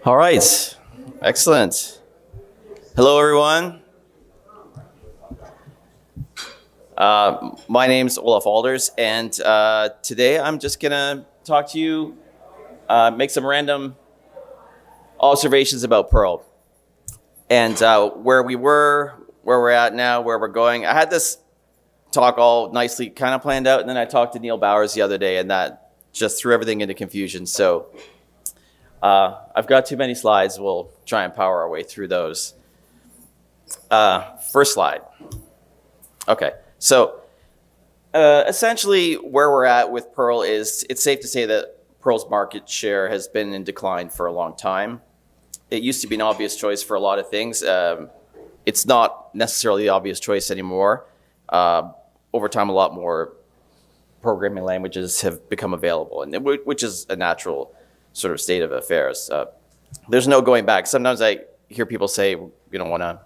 All right, excellent. Hello, everyone. My name's Olaf Alders, and today I'm just gonna talk to you, make some random observations about Perl, and where we were, where we're at now, where we're going. I had this talk all nicely kind of planned out, and then I talked to Neil Bowers the other day, and that just threw everything into confusion. So I've got too many slides. We'll try and power our way through those. First slide. Okay, so essentially where we're at with Perl is it's safe to say that Perl's market share has been in decline for a long time. It used to be an obvious choice for a lot of things. It's not necessarily the obvious choice anymore. Over time, a lot more programming languages have become available, and which is a natural sort of state of affairs. There's no going back. Sometimes I hear people say we don't want to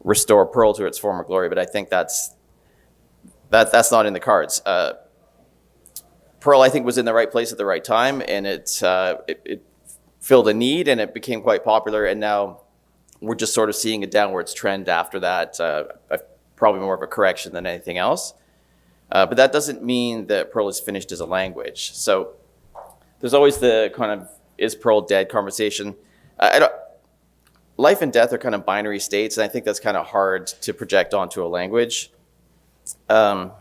restore Perl to its former glory, but I think that's not in the cards. Perl, I think, was in the right place at the right time, and it filled a need, and it became quite popular, and now we're just sort of seeing a downwards trend after that, probably more of a correction than anything else. But that doesn't mean that Perl is finished as a language. So there's always the kind of, is Perl dead conversation. Life and death are kind of binary states, and I think that's kind of hard to project onto a language. Can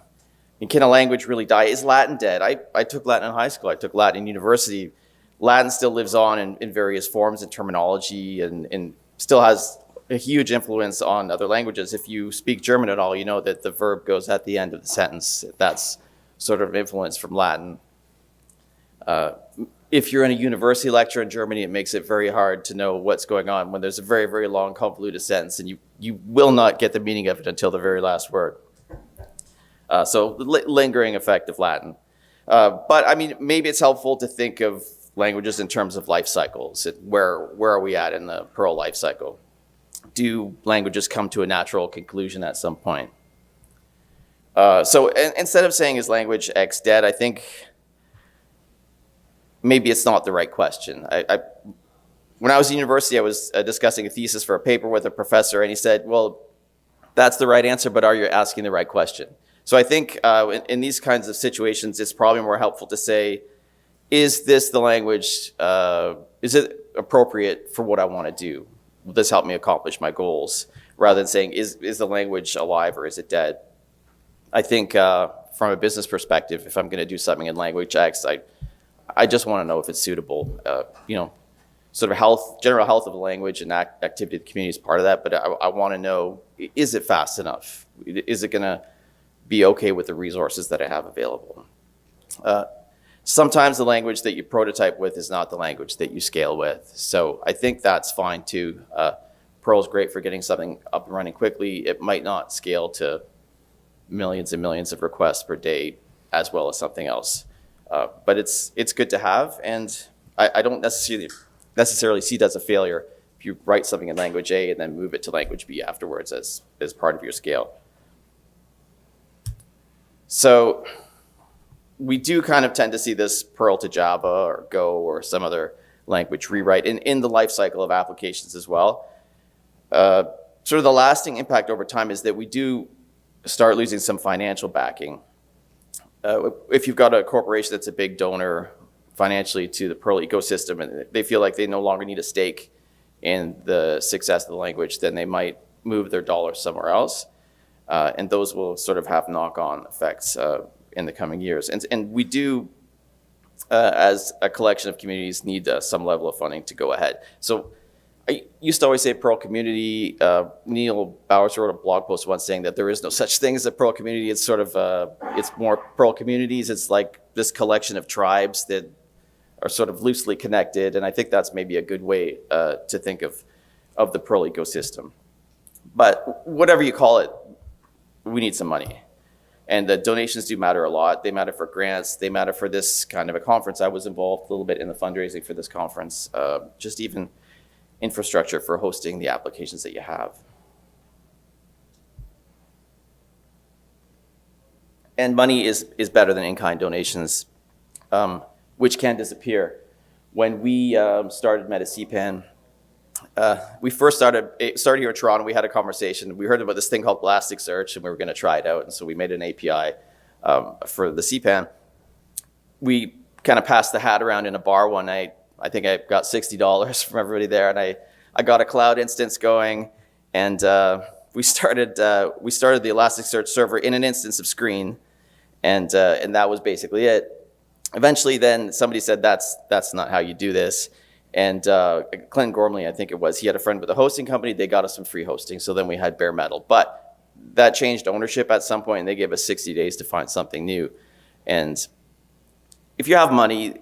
a language really die? Is Latin dead? I took Latin in high school. I took Latin in university. Latin still lives on in various forms and terminology, and still has a huge influence on other languages. If you speak German at all, you know that the verb goes at the end of the sentence. That's sort of influence from Latin. If you're in a university lecture in Germany, it makes it very hard to know what's going on when there's a very, very long convoluted sentence, and you will not get the meaning of it until the very last word. So lingering effect of Latin. But I mean, maybe it's helpful to think of languages in terms of life cycles. Where are we at in the Perl life cycle? Do languages come to a natural conclusion at some point? So instead of saying is language X dead, I think maybe it's not the right question. When I was in university, I was discussing a thesis for a paper with a professor, and he said, well, that's the right answer, but are you asking the right question? So I think in these kinds of situations, it's probably more helpful to say, is this the language, is it appropriate for what I want to do? Will this help me accomplish my goals? Rather than saying, is the language alive or is it dead? I think from a business perspective, if I'm going to do something in language X, I just want to know if it's suitable. Sort of general health of the language and activity of the community is part of that, but I want to know, is it fast enough? Is it going to be okay with the resources that I have available? Sometimes the language that you prototype with is not the language that you scale with. So I think that's fine too. Perl's great for getting something up and running quickly. It might not scale to millions and millions of requests per day as well as something else. But it's good to have, and I don't necessarily see it as a failure if you write something in language A and then move it to language B afterwards as part of your scale. So we do kind of tend to see this Perl to Java or Go or some other language rewrite in the life cycle of applications as well. Sort of the lasting impact over time is that we do start losing some financial backing. If you've got a corporation that's a big donor financially to the Perl ecosystem and they feel like they no longer need a stake in the success of the language, then they might move their dollars somewhere else. And those will sort of have knock-on effects in the coming years. And we do, as a collection of communities, need some level of funding to go ahead. So I used to always say Perl Community. Neil Bowers wrote a blog post once saying that there is no such thing as a Perl Community. It's sort of, it's more Perl communities. It's like this collection of tribes that are sort of loosely connected. And I think that's maybe a good way to think of the Perl ecosystem. But whatever you call it, we need some money. And the donations do matter a lot. They matter for grants. They matter for this kind of a conference. I was involved a little bit in the fundraising for this conference, just even infrastructure for hosting the applications that you have. And money is better than in-kind donations, which can disappear. when we started MetaCpan, we first started here in Toronto. We had a conversation. We heard about this thing called Elasticsearch, and we were going to try it out. And so we made an API for the CPAN. We kind of passed the hat around in a bar one night. I think I got $60 from everybody there, and I got a cloud instance going, and we started the Elasticsearch server in an instance of Screen, and that was basically it. Eventually, then somebody said that's not how you do this, and Clint Gormley, I think it was, he had a friend with a hosting company. They got us some free hosting, so then we had bare metal. But that changed ownership at some point, and they gave us 60 days to find something new. And if you have money,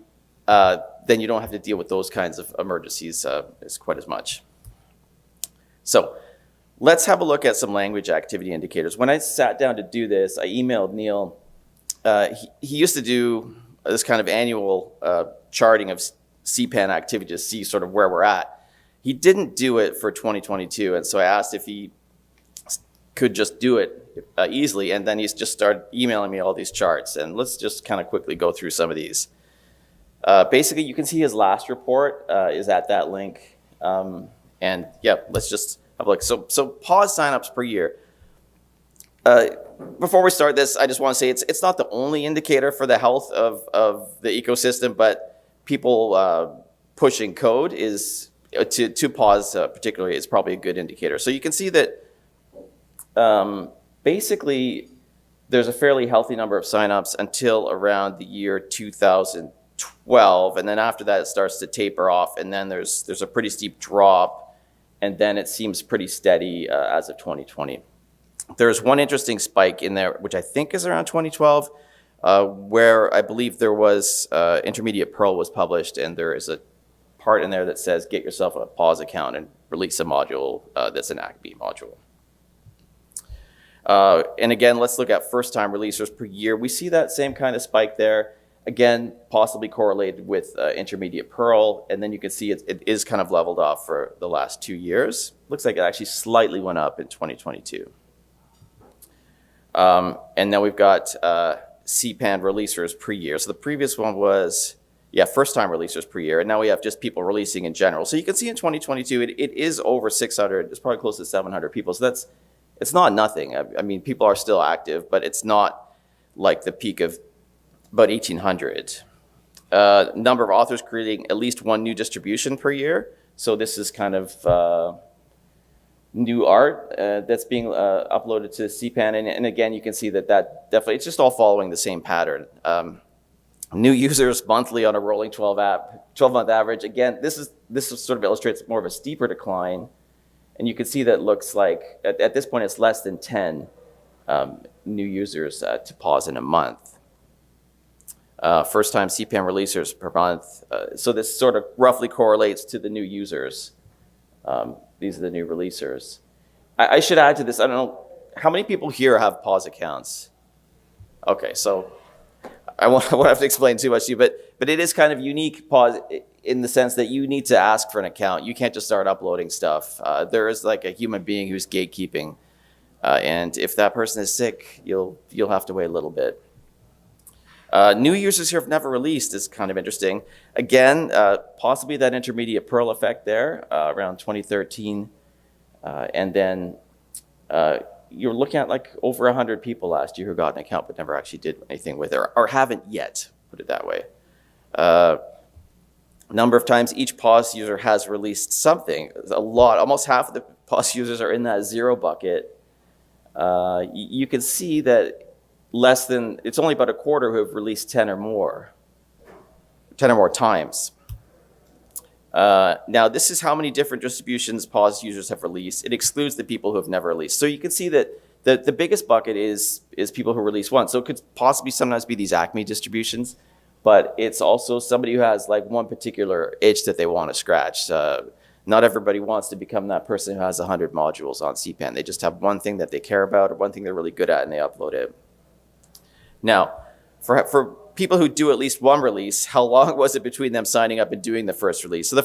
then you don't have to deal with those kinds of emergencies as quite as much. So let's have a look at some language activity indicators. When I sat down to do this, I emailed Neil. He used to do this kind of annual charting of CPAN activity to see sort of where we're at. He didn't do it for 2022, and so I asked if he could just do it easily, and then he just started emailing me all these charts. And let's just kind of quickly go through some of these. Basically, you can see his last report is at that link. And yeah, let's just have a look. So pause signups per year. Before we start this, I just want to say it's not the only indicator for the health of the ecosystem, but people pushing code is to pause particularly is probably a good indicator. So you can see that basically there's a fairly healthy number of signups until around the year 2012, and then after that it starts to taper off, and then there's a pretty steep drop, and then it seems pretty steady as of 2020. There's one interesting spike in there, which I think is around 2012, where I believe there was intermediate Perl was published, and there is a part in there that says get yourself a pause account and release a module that's an ACB module. And again, let's look at first-time releasers per year. We see that same kind of spike there. Again, possibly correlated with intermediate Perl, and then you can see it is kind of leveled off for the last 2 years. Looks like it actually slightly went up in 2022. And then we've got CPAN releasers per year. So the previous one was, first-time releasers per year, and now we have just people releasing in general. So you can see in 2022, it is over 600. It's probably close to 700 people. So it's not nothing. I mean, people are still active, but it's not like the peak of about 1,800. Number of authors creating at least one new distribution per year. So this is kind of new art that's being uploaded to CPAN. And again, you can see that definitely, it's just all following the same pattern. New users monthly on a rolling 12-month average. Again, this sort of illustrates more of a steeper decline. And you can see that it looks like, at this point, it's less than 10 new users to pause in a month. First-time CPAN releasers per month. So this sort of roughly correlates to the new users. These are the new releasers. I should add to this, I don't know, how many people here have pause accounts? Okay, so I won't have to explain too much to you, but it is kind of unique pause in the sense that you need to ask for an account. You can't just start uploading stuff. There is like a human being who's gatekeeping. And if that person is sick, you'll have to wait a little bit. New users who have never released is kind of interesting. Again, possibly that intermediate Perl effect there around 2013. And then you're looking at like over 100 people last year who got an account but never actually did anything with it, or haven't yet, put it that way. Number of times each pause user has released something. A lot, almost half of the pause users are in that 0 bucket. You can see that it's only about a quarter who have released 10 or more times. Now, this is how many different distributions pause users have released. It excludes the people who have never released. So you can see that the biggest bucket is people who release once. So it could possibly sometimes be these Acme distributions, but it's also somebody who has like one particular itch that they want to scratch. Not everybody wants to become that person who has 100 modules on CPAN. They just have one thing that they care about or one thing they're really good at and they upload it. Now, for people who do at least one release, how long was it between them signing up and doing the first release? So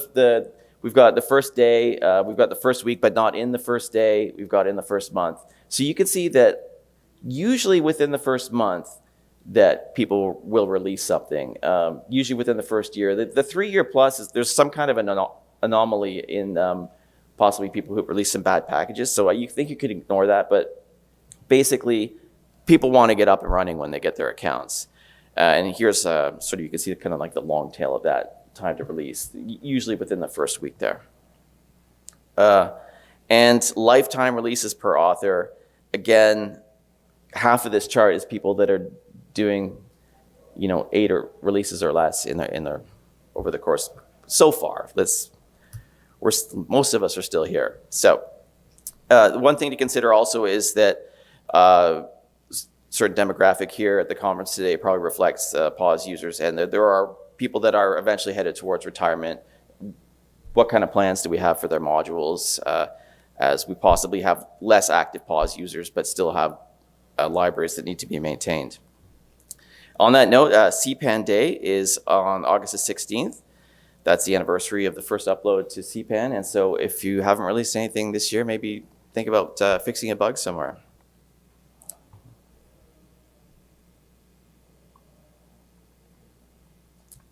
we've got the first day, we've got the first week, but not in the first day. We've got in the first month. So you can see that usually within the first month, that people will release something, usually within the first year. The 3-year plus, there's some kind of an anomaly in possibly people who release some bad packages. So you think you could ignore that, but basically people want to get up and running when they get their accounts. And here's sort of, you can see kind of like the long tail of that time to release, usually within the first week there. And lifetime releases per author. Again, half of this chart is people that are doing, 8 releases or less in their over the course so far. Most of us are still here. So one thing to consider also is that certain demographic here at the conference today probably reflects pause users, and there are people that are eventually headed towards retirement. What kind of plans do we have for their modules, as we possibly have less active pause users but still have libraries that need to be maintained. On that note, CPAN Day is on August the 16th. That's the anniversary of the first upload to CPAN, and so if you haven't released anything this year, maybe think about fixing a bug somewhere.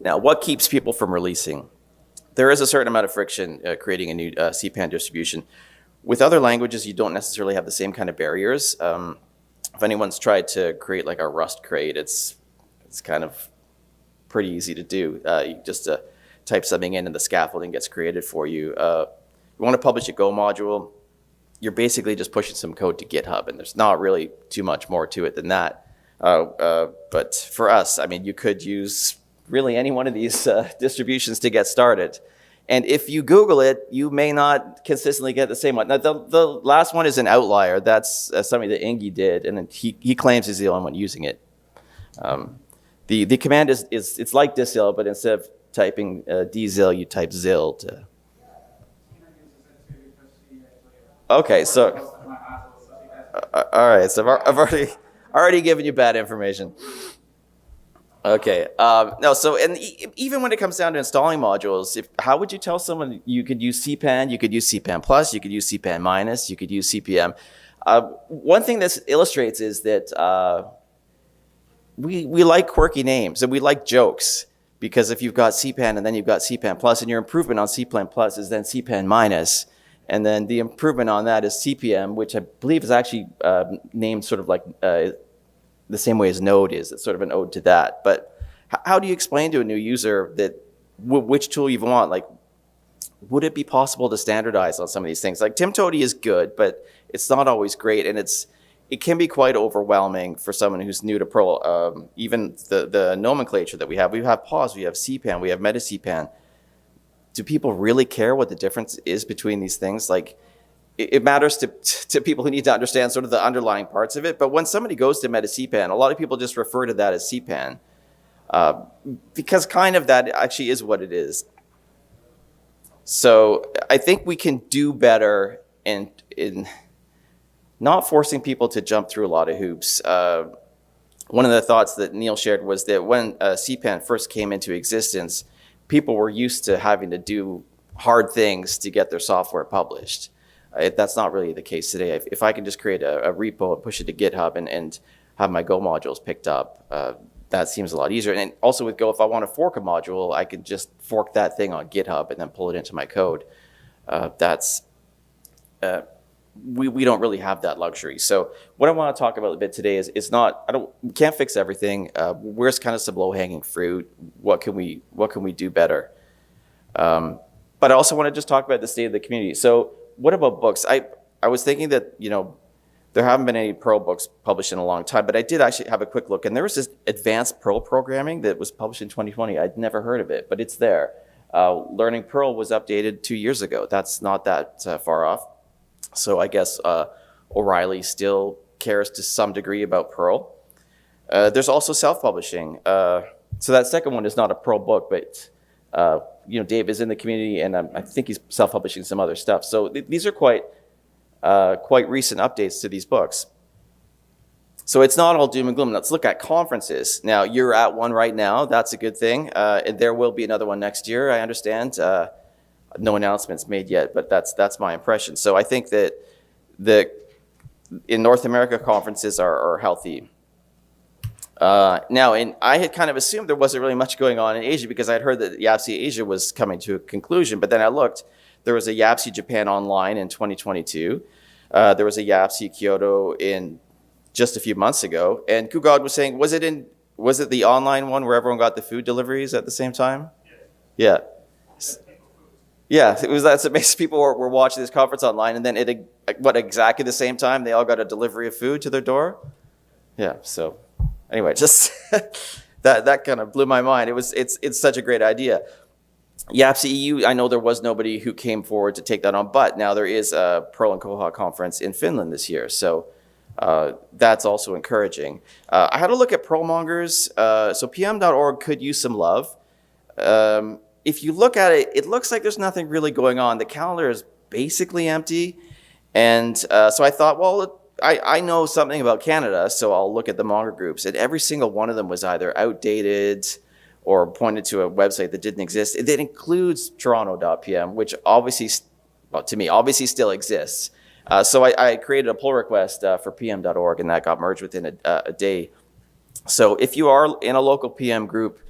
Now, what keeps people from releasing? There is a certain amount of friction creating a new CPAN distribution. With other languages, you don't necessarily have the same kind of barriers. If anyone's tried to create like a Rust crate, it's kind of pretty easy to do. You just type something in and the scaffolding gets created for you. You want to publish a Go module, you're basically just pushing some code to GitHub, and there's not really too much more to it than that. But for us, I mean, you could use really any one of these distributions to get started. And if you Google it, you may not consistently get the same one. Now, the last one is an outlier. That's something that Ingi did, and he claims he's the only one using it. The command it's like disil, but instead of typing dzil, you type zil to. Okay, so all right, so I've already given you bad information. Okay, no, so, and even when it comes down to installing modules, how would you tell someone you could use CPAN, you could use CPAN plus, you could use CPAN minus, you could use CPM? One thing this illustrates is that we like quirky names and we like jokes, because if you've got CPAN and then you've got CPAN plus, and your improvement on CPAN plus is then CPAN minus, and then the improvement on that is CPM, which I believe is actually named sort of like the same way as Node is. It's sort of an ode to that. But how do you explain to a new user that which tool you want? Like, would it be possible to standardize on some of these things? Like TimTody is good, but it's not always great, and it can be quite overwhelming for someone who's new to Perl. Even the nomenclature that we have pause, we have CPAN, we have MetaCpan. Do people really care what the difference is between these things? Like, it matters to people who need to understand sort of the underlying parts of it. But when somebody goes to MetaCpan, a lot of people just refer to that as CPAN, because kind of that actually is what it is. So I think we can do better in not forcing people to jump through a lot of hoops. One of the thoughts that Neil shared was that when CPAN first came into existence, people were used to having to do hard things to get their software published. That's not really the case today. If I can just create a repo and push it to GitHub and have my Go modules picked up, that seems a lot easier. And also with Go, if I want to fork a module, I can just fork that thing on GitHub and then pull it into my code. We don't really have that luxury. So what I want to talk about a bit today is we can't fix everything. Where's kind of some low-hanging fruit? What can we do better? But I also want to just talk about the state of the community. So what about books? I was thinking that, there haven't been any Perl books published in a long time, but I did actually have a quick look, and there was this advanced Perl programming that was published in 2020. I'd never heard of it, but it's there. Learning Perl was updated 2 years ago. That's not that far off. So I guess O'Reilly still cares to some degree about Perl. There's also self-publishing. So that second one is not a Perl book, but Dave is in the community, and I think he's self-publishing some other stuff. So these are quite recent updates to these books. So it's not all doom and gloom. Let's look at conferences. Now, you're at one right now. That's a good thing. And there will be another one next year, I understand. No announcements made yet, but that's my impression. So I think that in North America, conferences are healthy. Now, and I had kind of assumed there wasn't really much going on in Asia because I'd heard that Yahtzee Asia was coming to a conclusion. But then I looked, there was a Yahtzee Japan online in 2022. There was a Yahtzee Kyoto in just a few months ago. And Kugod was saying, was it the online one where everyone got the food deliveries at the same time? Yeah. Yeah, it was that's amazing. People were watching this conference online, and then exactly the same time they all got a delivery of food to their door. Yeah. So anyway, just that kind of blew my mind. It's such a great idea. Yahtzee EU, I know there was nobody who came forward to take that on, but now there is a Perl and Koha conference in Finland this year, so that's also encouraging. I had a look at Perlmongers, so pm.org could use some love. If you look at it, it looks like there's nothing really going on. The calendar is basically empty, and so I thought, well, I know something about Canada, so I'll look at the Monger groups, and every single one of them was either outdated or pointed to a website that didn't exist. It includes toronto.pm, which obviously, well, to me, obviously still exists. So I created a pull request for pm.org, and that got merged within a day. So if you are in a local PM group,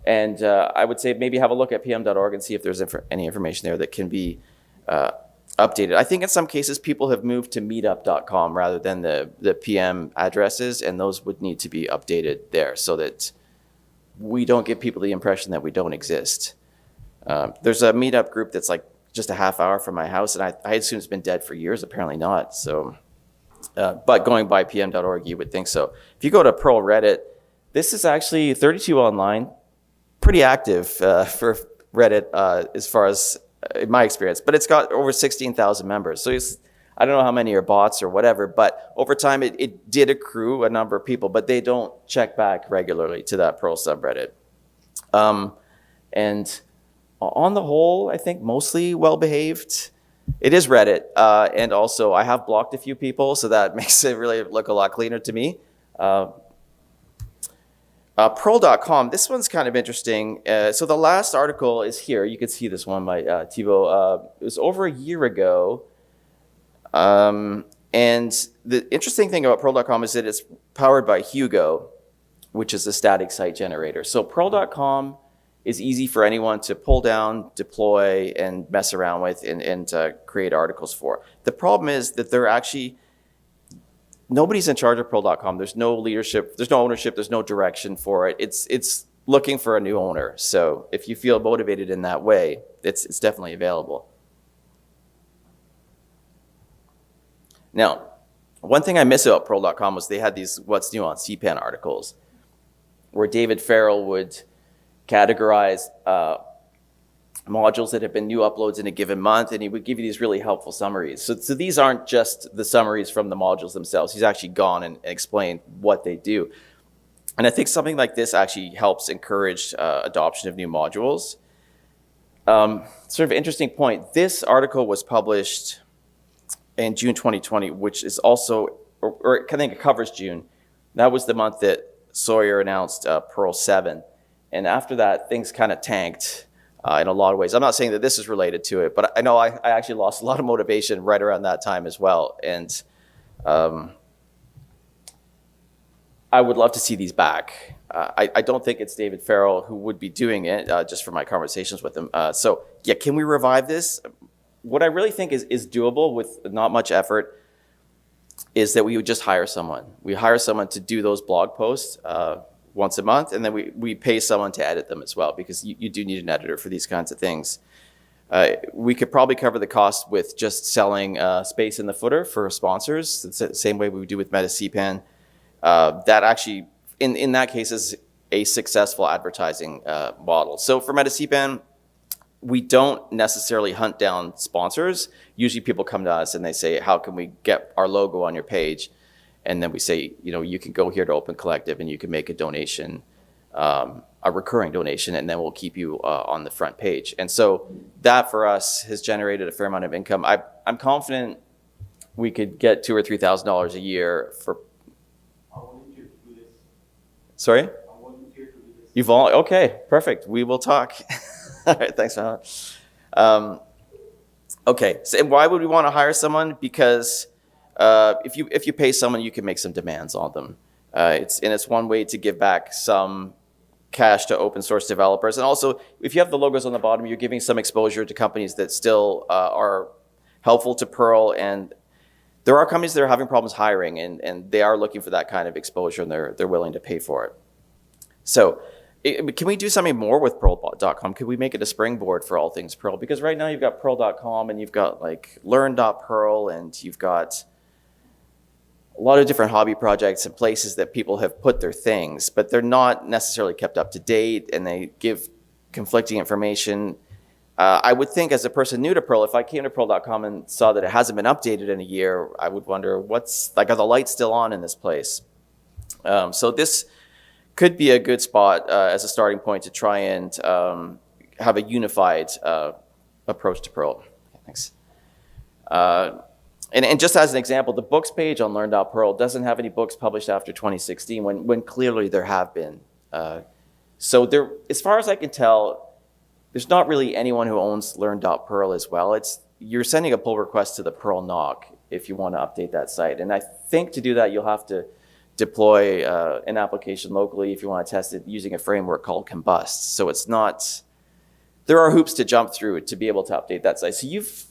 and I would say maybe have a look at pm.org and see if there's any information there that can be updated. I think in some cases people have moved to meetup.com rather than the PM addresses, and those would need to be updated there so that we don't give people the impression that we don't exist. There's a meetup group that's like just a half hour from my house, and I assume it's been dead for years. Apparently not. So, but going by pm.org, you would think so. If you go to Perl Reddit, this is actually 32 online, pretty active for Reddit as far as in my experience, but it's got over 16,000 members. So I don't know how many are bots or whatever, but over time it did accrue a number of people, but they don't check back regularly to that Perl subreddit. And on the whole, I think mostly well-behaved. It is Reddit, and also I have blocked a few people, so that makes it really look a lot cleaner to me. Perl.com, this one's kind of interesting. So the last article is here. You can see this one by Thibault. It was over a year ago. And the interesting thing about Perl.com is that it's powered by Hugo, which is a static site generator. So Perl.com is easy for anyone to pull down, deploy, and mess around with and create articles for. The problem is that they're actually nobody's in charge of Perl.com. There's no leadership, there's no ownership, there's no direction for it. It's looking for a new owner. So if you feel motivated in that way, it's definitely available. Now, one thing I miss about Perl.com was they had these What's New on CPAN articles where David Farrell would categorize modules that have been new uploads in a given month, and he would give you these really helpful summaries. So these aren't just the summaries from the modules themselves. He's actually gone and explained what they do. And I think something like this actually helps encourage adoption of new modules. Sort of interesting point. This article was published in June 2020, which is also, or I think it covers June. That was the month that Sawyer announced Perl 7. And after that, things kind of tanked in a lot of ways. I'm not saying that this is related to it, but I know I actually lost a lot of motivation right around that time as well. And I would love to see these back. I don't think it's David Farrell who would be doing it, just from my conversations with him. So yeah, can we revive this? What I really think is doable with not much effort is that we would just hire someone. We hire someone to do those blog posts once a month, and then we pay someone to edit them as well, because you do need an editor for these kinds of things. We could probably cover the cost with just selling space in the footer for sponsors. It's the same way we do with MetaCpan. That actually, in that case, is a successful advertising model. So for MetaCpan, we don't necessarily hunt down sponsors. Usually people come to us and they say, how can we get our logo on your page? And then we say, you can go here to Open Collective and you can make a donation, a recurring donation, and then we'll keep you on the front page. And so that for us has generated a fair amount of income. I'm confident we could get $2,000 or $3,000 a year for. I'll volunteer to do this. Sorry? I'll volunteer to do this. You okay, perfect. We will talk. All right, thanks, Alan. Okay, so why would we want to hire someone? Because if you pay someone, you can make some demands on them. It's one way to give back some cash to open source developers. And also, if you have the logos on the bottom, you're giving some exposure to companies that still are helpful to Perl. And there are companies that are having problems hiring, and they are looking for that kind of exposure, and they're willing to pay for it. So can we do something more with Pearlbotcom? Could we make it a springboard for all things Perl? Because right now you've got Perl.com, and you've got like Learn.Perl, and you've got a lot of different hobby projects and places that people have put their things, but they're not necessarily kept up to date, and they give conflicting information. I would think, as a person new to Perl, if I came to Perl.com and saw that it hasn't been updated in a year, I would wonder, are the lights still on in this place? So this could be a good spot as a starting point to try and have a unified approach to Perl. Thanks. And just as an example, the books page on Learn.Perl doesn't have any books published after 2016 when clearly there have been. So there, as far as I can tell, there's not really anyone who owns Learn.Perl as well. You're sending a pull request to the Perl NOC if you want to update that site. And I think to do that, you'll have to deploy an application locally if you want to test it using a framework called Combust. So it's not, there are hoops to jump through to be able to update that site. So you've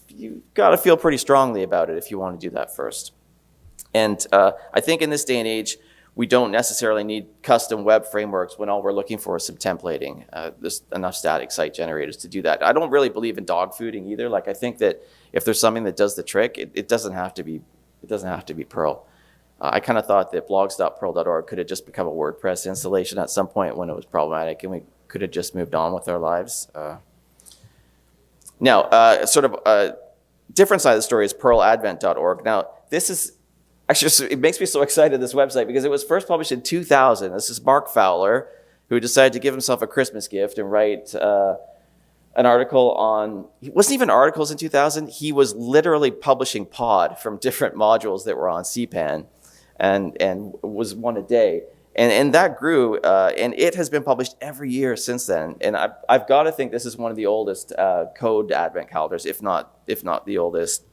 got to feel pretty strongly about it if you want to do that first. And I think in this day and age, we don't necessarily need custom web frameworks when all we're looking for is some templating. There's enough static site generators to do that. I don't really believe in dog fooding either. Like, I think that if there's something that does the trick, it doesn't have to be Perl. I kind of thought that blogs.perl.org could have just become a WordPress installation at some point when it was problematic, and we could have just moved on with our lives. Now, sort of a different side of the story is PearlAdvent.org. Now, this is actually, it makes me so excited, this website, because it was first published in 2000. This is Mark Fowler, who decided to give himself a Christmas gift and write an article on, it wasn't even articles in 2000, he was literally publishing pod from different modules that were on CPAN, and was one a day. And that grew, and it has been published every year since then. And I've got to think this is one of the oldest code advent calendars, if not the oldest.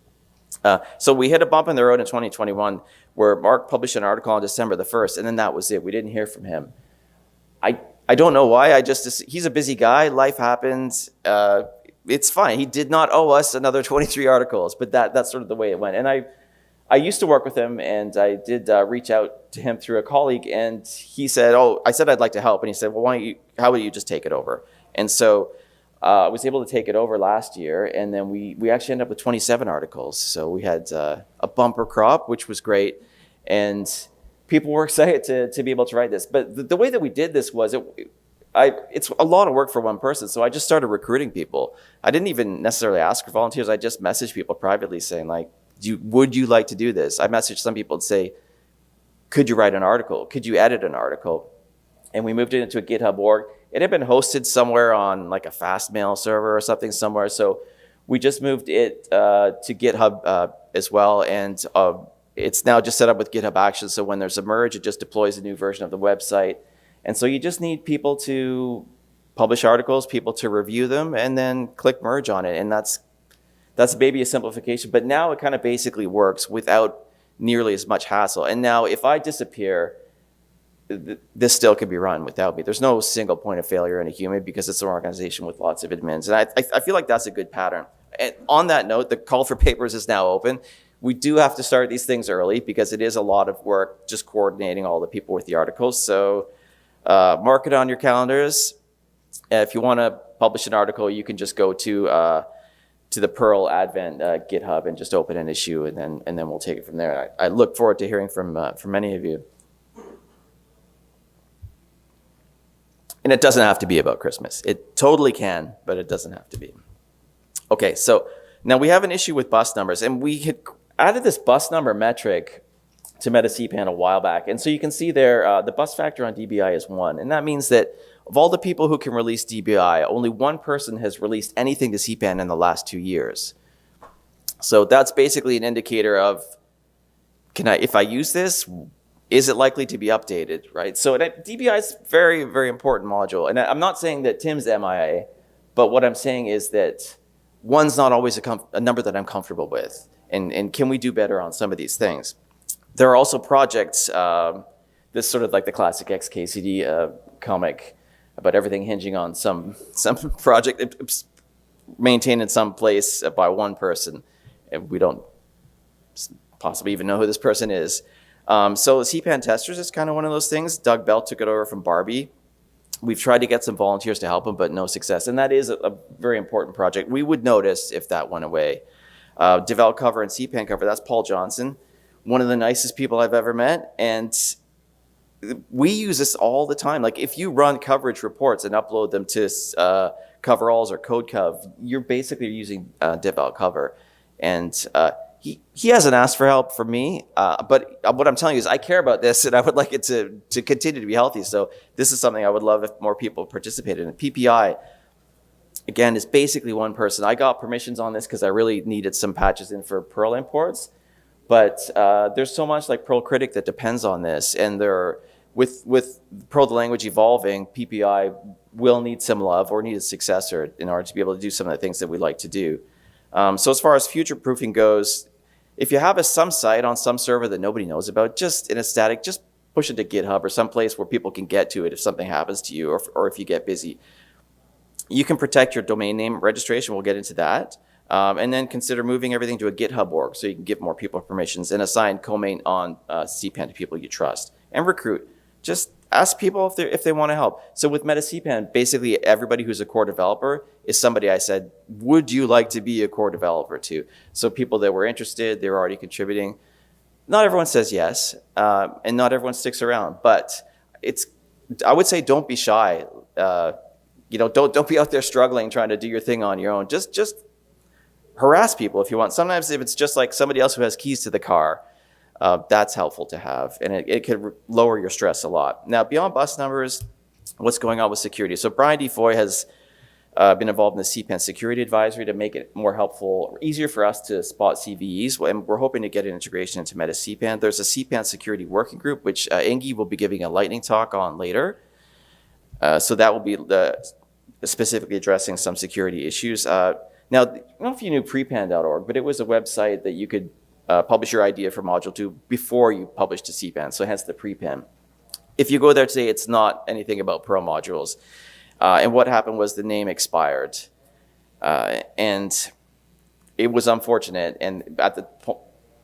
So we hit a bump in the road in 2021 where Mark published an article on December the 1st, and then that was it. We didn't hear from him. I don't know why. He's a busy guy. Life happens. It's fine. He did not owe us another 23 articles, but that's sort of the way it went. And I used to work with him, and I did reach out to him through a colleague, and he said, I said I'd like to help. And he said, well, how about you just take it over? And so I was able to take it over last year, and then we actually ended up with 27 articles. So we had a bumper crop, which was great, and people were excited to be able to write this. But the way that we did this was, it's a lot of work for one person, so I just started recruiting people. I didn't even necessarily ask for volunteers. I just messaged people privately saying, like, would you like to do this? I messaged some people and say, could you write an article? Could you edit an article? And we moved it into a GitHub org. It had been hosted somewhere on like a Fastmail server or something somewhere. So we just moved it to GitHub as well. And it's now just set up with GitHub Actions. So when there's a merge, it just deploys a new version of the website. And so you just need people to publish articles, people to review them, and then click merge on it. And that's maybe a simplification. But now it kind of basically works without nearly as much hassle. And now if I disappear, this still can be run without me. There's no single point of failure in a human because it's an organization with lots of admins. And I feel like that's a good pattern. And on that note, the call for papers is now open. We do have to start these things early because it is a lot of work just coordinating all the people with the articles. So mark it on your calendars. If you want to publish an article, you can just go to the PearlAdvent GitHub and just open an issue, and then we'll take it from there. I look forward to hearing from many of you. And it doesn't have to be about Christmas. It totally can, but it doesn't have to be. Okay, so now we have an issue with bus numbers, and we had added this bus number metric to MetaCpan a while back. And so you can see there, the bus factor on DBI is 1. And that means that of all the people who can release DBI, only one person has released anything to CPAN in the last 2 years. So that's basically an indicator of, if I use this, is it likely to be updated, right? So DBI is a very, very important module. And I'm not saying that Tim's MIA, but what I'm saying is that 1's not always a number that I'm comfortable with. And can we do better on some of these things? There are also projects this sort of like the classic XKCD comic about everything hinging on some project maintained in some place by one person, and we don't possibly even know who this person is. So the CPAN testers is kind of one of those things. Doug Bell took it over from Barbie. We've tried to get some volunteers to help him, but no success. And that is a very important project. We would notice if that went away. Develop cover and CPAN cover, that's Paul Johnson, one of the nicest people I've ever met. And we use this all the time. Like if you run coverage reports and upload them to coveralls or CodeCov, you're basically using develop cover. And he hasn't asked for help from me, but what I'm telling you is I care about this and I would like it to continue to be healthy. So this is something I would love if more people participated in. PPI, again, is basically one person. I got permissions on this because I really needed some patches in for Perl imports, but there's so much like Perl Critic that depends on this, and with Perl the language evolving, PPI will need some love or need a successor in order to be able to do some of the things that we like to do. So as far as future proofing goes, if you have some site on some server that nobody knows about, just in a static, just push it to GitHub or someplace where people can get to it if something happens to you or if you get busy. You can protect your domain name registration. We'll get into that. And then consider moving everything to a GitHub org so you can give more people permissions and assign co-main on CPAN to people you trust. And recruit. Just ask people if they want to help. So with MetaCpan, basically everybody who's a core developer is somebody I said, would you like to be a core developer to? So people that were interested, they were already contributing. Not everyone says yes, and not everyone sticks around. But I would say don't be shy. Don't be out there struggling trying to do your thing on your own. Just harass people if you want. Sometimes if it's just like somebody else who has keys to the car, that's helpful to have, and it could lower your stress a lot. Now, beyond bus numbers, what's going on with security? So Brian D. Foy has been involved in the CPAN security advisory to make it more helpful, or easier for us to spot CVEs, and we're hoping to get an integration into MetaCpan. There's a CPAN security working group, which Ingi will be giving a lightning talk on later. So that will be specifically addressing some security issues. Now, I don't know if you knew prepan.org, but it was a website that you could publish your idea for Module 2 before you publish to CPAN, so hence the prepan. If you go there today, it's not anything about Perl modules. And what happened was the name expired. And it was unfortunate, and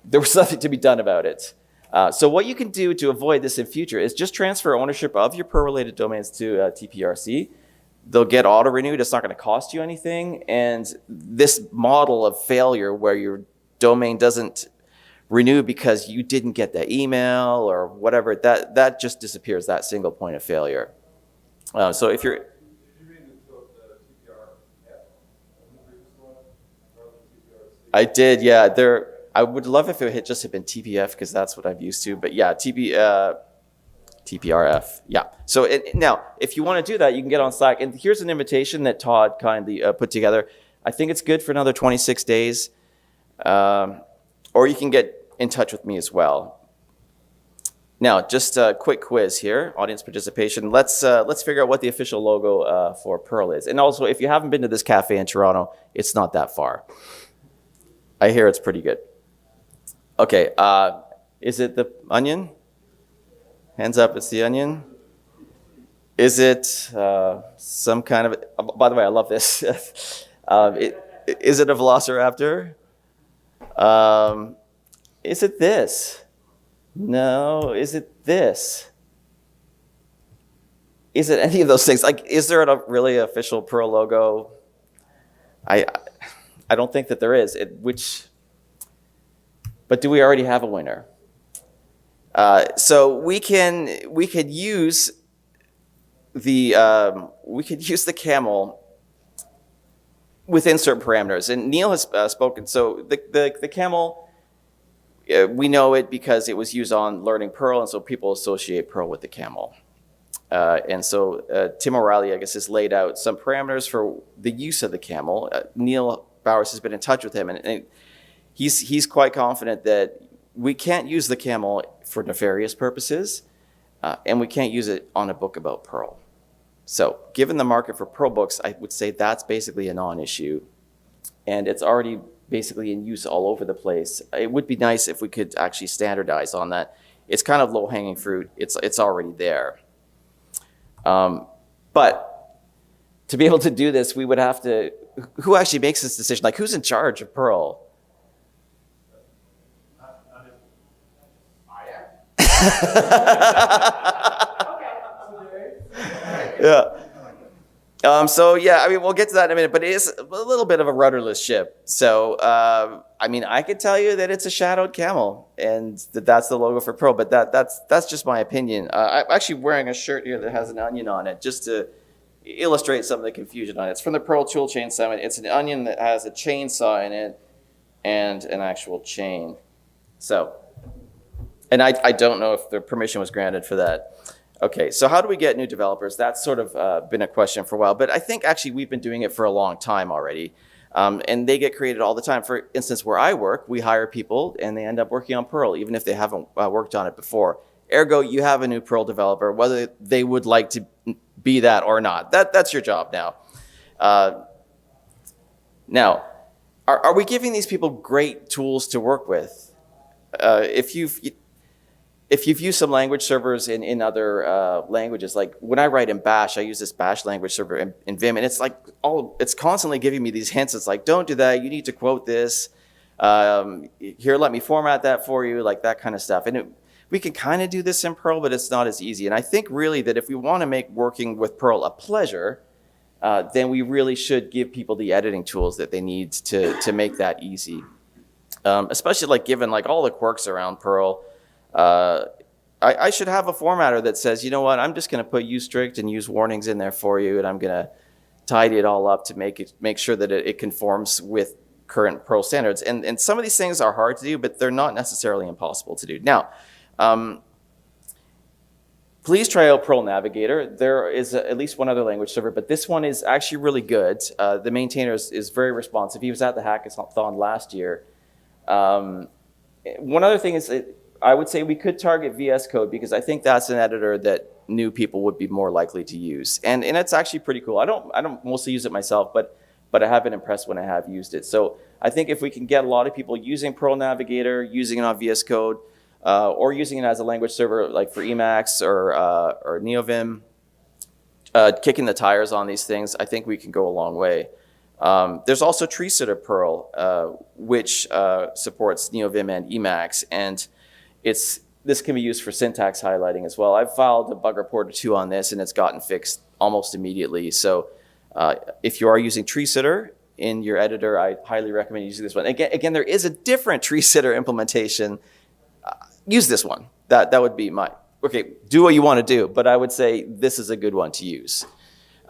there was nothing to be done about it. So what you can do to avoid this in future is just transfer ownership of your Perl-related domains to TPRC. They'll get auto-renewed. It's not going to cost you anything. And this model of failure where your domain doesn't renew because you didn't get that email or whatever, that just disappears, that single point of failure. So if you're... I did, yeah. I would love if it had just been TPF because that's what I'm used to. But yeah, TPRF, yeah. So now, if you want to do that, you can get on Slack. And here's an invitation that Todd kindly put together. I think it's good for another 26 days. Or you can get in touch with me as well. Now, just a quick quiz here, audience participation. Let's figure out what the official logo for Perl is. And also, if you haven't been to this cafe in Toronto, it's not that far. I hear it's pretty good. Okay, is it the onion? Hands up, it's the onion. Is it some kind of, by the way, I love this. Is it a velociraptor? Is it this? No, is it this? Is it any of those things? Like, is there a really official Perl logo? I don't think that there is. But do we already have a winner? So we could use the Camel within certain parameters, and Neil has spoken. So the Camel, we know it because it was used on Learning Perl, and so people associate Perl with the Camel. And so Tim O'Reilly, I guess, has laid out some parameters for the use of the Camel. Neil Bowers has been in touch with him, and he's quite confident that we can't use the Camel for nefarious purposes, and we can't use it on a book about Perl. So given the market for Perl books, I would say that's basically a non-issue, and it's already basically in use all over the place. It would be nice if we could actually standardize on that. it's kind of low-hanging fruit. It's already there. But to be able to do this, we would have to, who actually makes this decision? Like, who's in charge of Perl? Yeah. So yeah, I mean, we'll get to that in a minute, but it is a little bit of a rudderless ship. So, I mean, I could tell you that it's a shadowed camel and that's the logo for Perl, but that's just my opinion. I'm actually wearing a shirt here that has an onion on it just to illustrate some of the confusion on it. It's from the Perl Toolchain Summit. It's an onion that has a chainsaw in it and an actual chain. So, and I don't know if the permission was granted for that. Okay, so how do we get new developers? That's sort of been a question for a while, but I think actually we've been doing it for a long time already. And they get created all the time. For instance, where I work, we hire people and they end up working on Perl, even if they haven't worked on it before. Ergo, you have a new Perl developer, whether they would like to be that or not. That's your job now. Now, are we giving these people great tools to work with? If you've used some language servers in other languages, like when I write in Bash, I use this Bash language server in Vim, and it's like it's constantly giving me these hints. It's like, don't do that. You need to quote this. Here, let me format that for you, like that kind of stuff. And we can kind of do this in Perl, but it's not as easy. And I think really that if we want to make working with Perl a pleasure, then we really should give people the editing tools that they need to make that easy. Especially like given like all the quirks around Perl. I should have a formatter that says, you know what, I'm just going to put use strict and use warnings in there for you, and I'm going to tidy it all up to make sure that it conforms with current Perl standards. And some of these things are hard to do, but they're not necessarily impossible to do. Now, please try out Perl Navigator. There is at least one other language server, but this one is actually really good. The maintainer is very responsive. He was at the hackathon last year. One other thing is, I would say we could target VS Code because I think that's an editor that new people would be more likely to use. And it's actually pretty cool. I don't mostly use it myself, but I have been impressed when I have used it. So I think if we can get a lot of people using Perl Navigator, using it on VS Code, or using it as a language server like for Emacs or NeoVim, kicking the tires on these things, I think we can go a long way. There's also Tree-Sitter Perl, which supports NeoVim and Emacs, and this can be used for syntax highlighting as well. I've filed a bug report or two on this, and it's gotten fixed almost immediately. So if you are using Tree-Sitter in your editor, I highly recommend using this one. Again, there is a different Tree-Sitter implementation. Use this one. That would be okay, do what you want to do, but I would say this is a good one to use.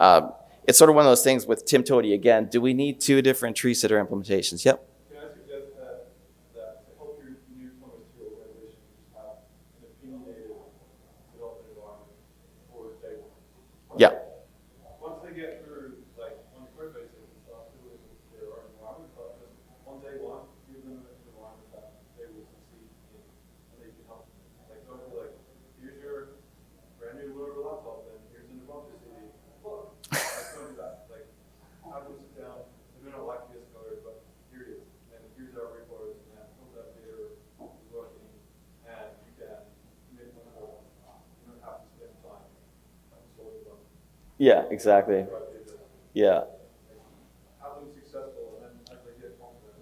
It's sort of one of those things with Tim Toady again. Do we need two different Tree-Sitter implementations? Yep. Can I suggest that to help your newcomers to your organization, just have an opinionated development environment for day one? Yeah. Once they get through, like, on the code base and stuff, do it with their own environment, but just on day one, give them an environment that they will succeed in, and they can help them. Like, don't be like, here's your brand new Lenovo laptop, and here's an Ubuntu CD. Look. Don't do that. Like, have them sit down. They may not like VS Code, but here it is. And here's our repos, and all that data is working, and you can make one more. You don't have to spend time installing them. Yeah, exactly. Yeah. Have them successful, and then as they get confident,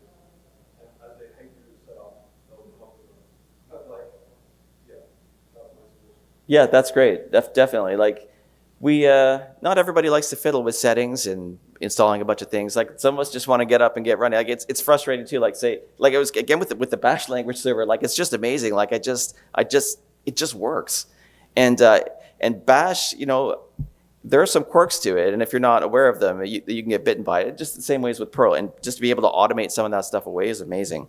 and as they hate you to set up, they'll be confident. But like, yeah, that's my suggestion. Yeah, that's great. Definitely. Like, not everybody likes to fiddle with settings and installing a bunch of things. Like, some of us just want to get up and get running. Like, it's frustrating too. Like, say, like it was again with the Bash language server. Like, it's just amazing. Like, it just works. And Bash, you know, there are some quirks to it, and if you're not aware of them, you can get bitten by it. Just the same ways with Perl, and just to be able to automate some of that stuff away is amazing.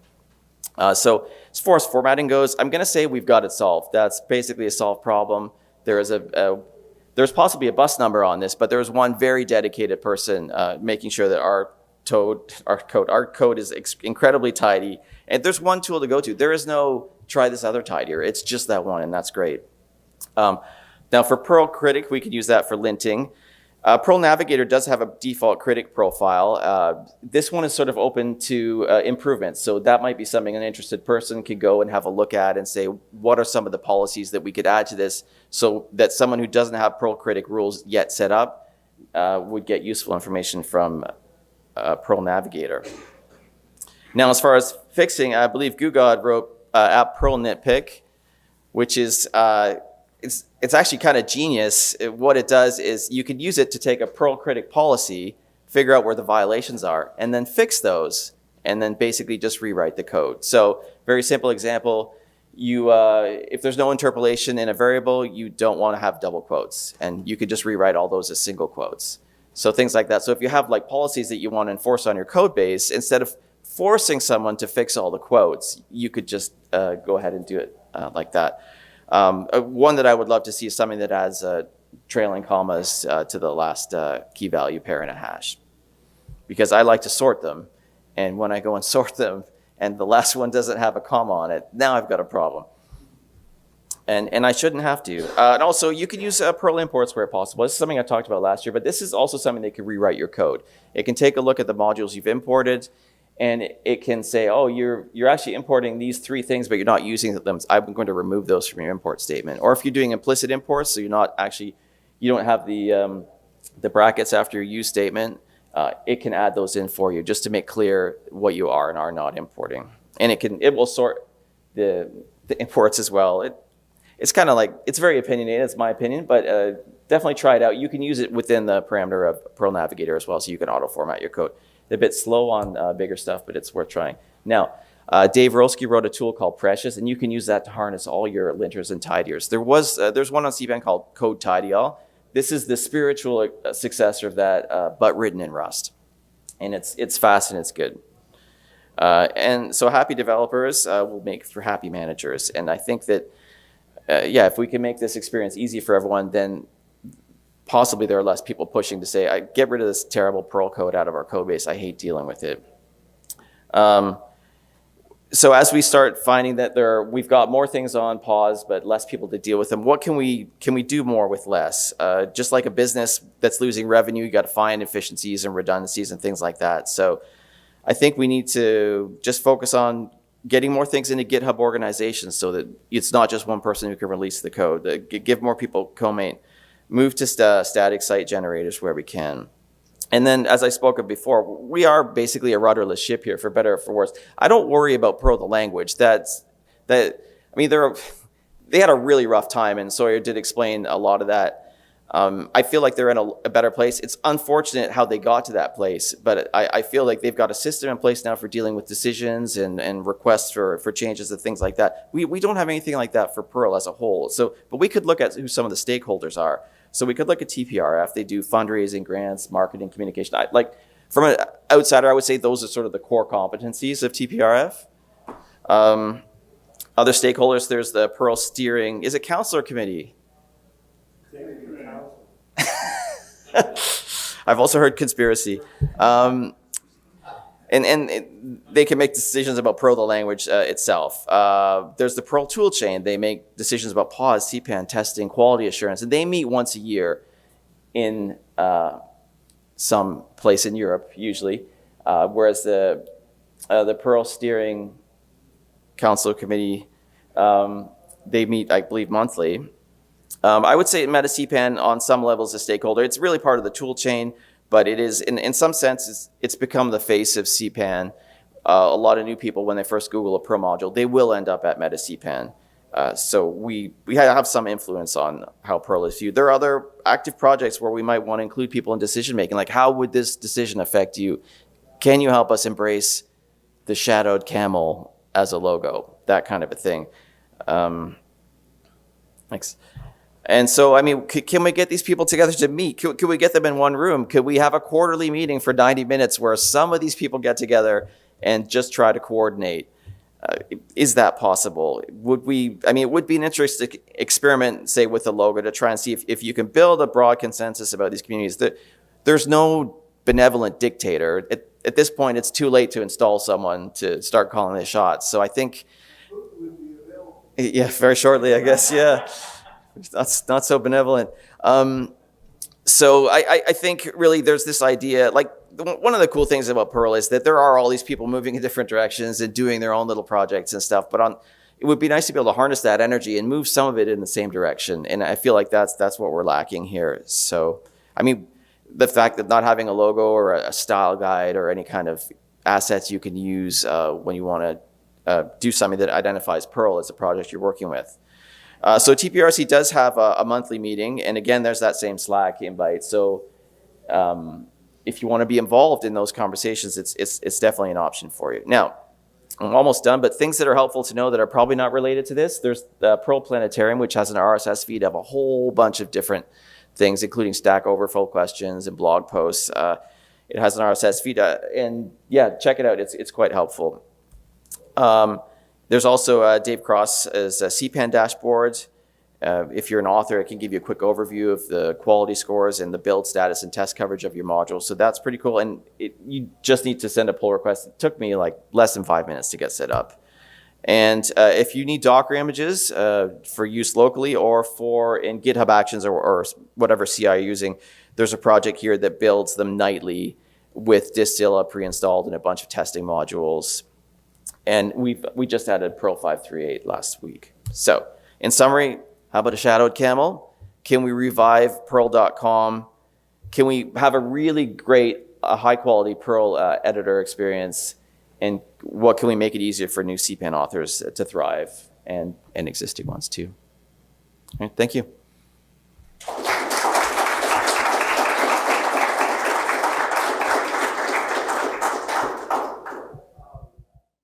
So as far as formatting goes, I'm going to say we've got it solved. That's basically a solved problem. There is there's possibly a bus number on this, but there's one very dedicated person making sure that our code is incredibly tidy. And there's one tool to go to. There is no try this other tidier. It's just that one, and that's great. Now for Perl Critic, we could use that for linting. Perl Navigator does have a default critic profile. This one is sort of open to improvements. So that might be something an interested person could go and have a look at and say, what are some of the policies that we could add to this so that someone who doesn't have Perl critic rules yet set up would get useful information from Perl Navigator. Now, as far as fixing, I believe Hugo wrote app Perl Nitpick, which is it's actually kind of genius. What it does is you could use it to take a Perl critic policy, figure out where the violations are, and then fix those, and then basically just rewrite the code. So very simple example, if there's no interpolation in a variable, you don't want to have double quotes, and you could just rewrite all those as single quotes. So things like that. So if you have like policies that you want to enforce on your code base, instead of forcing someone to fix all the quotes, you could just go ahead and do it like that. One that I would love to see is something that adds trailing commas to the last key value pair in a hash. Because I like to sort them, and when I go and sort them, and the last one doesn't have a comma on it, now I've got a problem. And I shouldn't have to. And also, you can use Perl imports where possible. This is something I talked about last year, but this is also something that can rewrite your code. It can take a look at the modules you've imported, and it can say, oh, you're actually importing these 3 things, but you're not using them. I'm going to remove those from your import statement. Or if you're doing implicit imports, so you don't have the brackets after your use statement, it can add those in for you just to make clear what you are and are not importing. And it will sort the imports as well. It's kind of like, it's very opinionated, it's my opinion, but definitely try it out. You can use it within the parameter of Perl Navigator as well, so you can auto-format your code. They're a bit slow on bigger stuff, but it's worth trying. Now, Dave Rolski wrote a tool called Precious, and you can use that to harness all your linters and tidiers. There's one on CPAN called Code Tidyall. This is the spiritual successor of that, but written in Rust. And it's fast and it's good. And so happy developers will make for happy managers. And I think that, if we can make this experience easy for everyone, then possibly there are less people pushing to say, get rid of this terrible Perl code out of our code base. I hate dealing with it. So as we start finding that we've got more things on pause, but less people to deal with them, what can we do more with less? Just like a business that's losing revenue, you got to find efficiencies and redundancies and things like that. So I think we need to just focus on getting more things into GitHub organizations so that it's not just one person who can release the code. Give more people co-main. Move to static site generators where we can. And then, as I spoke of before, we are basically a rudderless ship here, for better or for worse. I don't worry about Perl the language. They had a really rough time, and Sawyer did explain a lot of that. I feel like they're in a better place. It's unfortunate how they got to that place, but I feel like they've got a system in place now for dealing with decisions and requests for changes and things like that. We don't have anything like that for Perl as a whole. But we could look at who some of the stakeholders are. So we could look at TPRF. They do fundraising, grants, marketing, communication. From an outsider, I would say those are sort of the core competencies of TPRF. Other stakeholders, there's the Perl steering. Is it council or committee? I've also heard conspiracy. And they can make decisions about Perl the language itself. There's the Perl toolchain. They make decisions about pause, CPAN, testing, quality assurance, and they meet once a year in some place in Europe, usually. Whereas the Perl steering council committee, they meet, I believe, monthly. I would say MetaCpan on some levels is a stakeholder. It's really part of the tool chain, but it is, in some sense, it's become the face of CPAN. A lot of new people, when they first Google a Perl module, they will end up at MetaCpan. So we have some influence on how Perl is viewed. There are other active projects where we might want to include people in decision making, like how would this decision affect you? Can you help us embrace the shadowed camel as a logo? That kind of a thing. Thanks. And so, I mean, can we get these people together to meet? Can we get them in one room? Could we have a quarterly meeting for 90 minutes where some of these people get together and just try to coordinate? Is that possible? It would be an interesting experiment, say, with the logo to try and see if you can build a broad consensus about these communities. There's no benevolent dictator. At this point, it's too late to install someone to start calling the shots. So I think, yeah, very shortly, I guess, yeah. That's not so benevolent. So I think really there's this idea, like one of the cool things about Perl is that there are all these people moving in different directions and doing their own little projects and stuff. But it would be nice to be able to harness that energy and move some of it in the same direction. And I feel like that's what we're lacking here. So, I mean, the fact that not having a logo or a style guide or any kind of assets you can use when you want to do something that identifies Perl as a project you're working with. So TPRC does have a monthly meeting, and again, there's that same Slack invite. So if you want to be involved in those conversations, it's definitely an option for you. Now, I'm almost done, but things that are helpful to know that are probably not related to this, there's the Perl Planetarium, which has an RSS feed of a whole bunch of different things, including Stack Overflow questions and blog posts. It has an RSS feed, and yeah, check it out. It's quite helpful. There's also Dave Cross's CPAN dashboard. If you're an author, it can give you a quick overview of the quality scores and the build status and test coverage of your modules. So that's pretty cool. And you just need to send a pull request. It took me like less than 5 minutes to get set up. And if you need Docker images for use locally or in GitHub Actions or whatever CI you're using, there's a project here that builds them nightly with Distilla pre-installed and a bunch of testing modules. And we just added Perl 5.3.8 last week. So in summary, how about a shadowed Camel? Can we revive Pearlbotcom? Can we have a really great, high-quality Perl editor experience? And what can we make it easier for new CPAN authors to thrive and existing ones too? All right, thank you.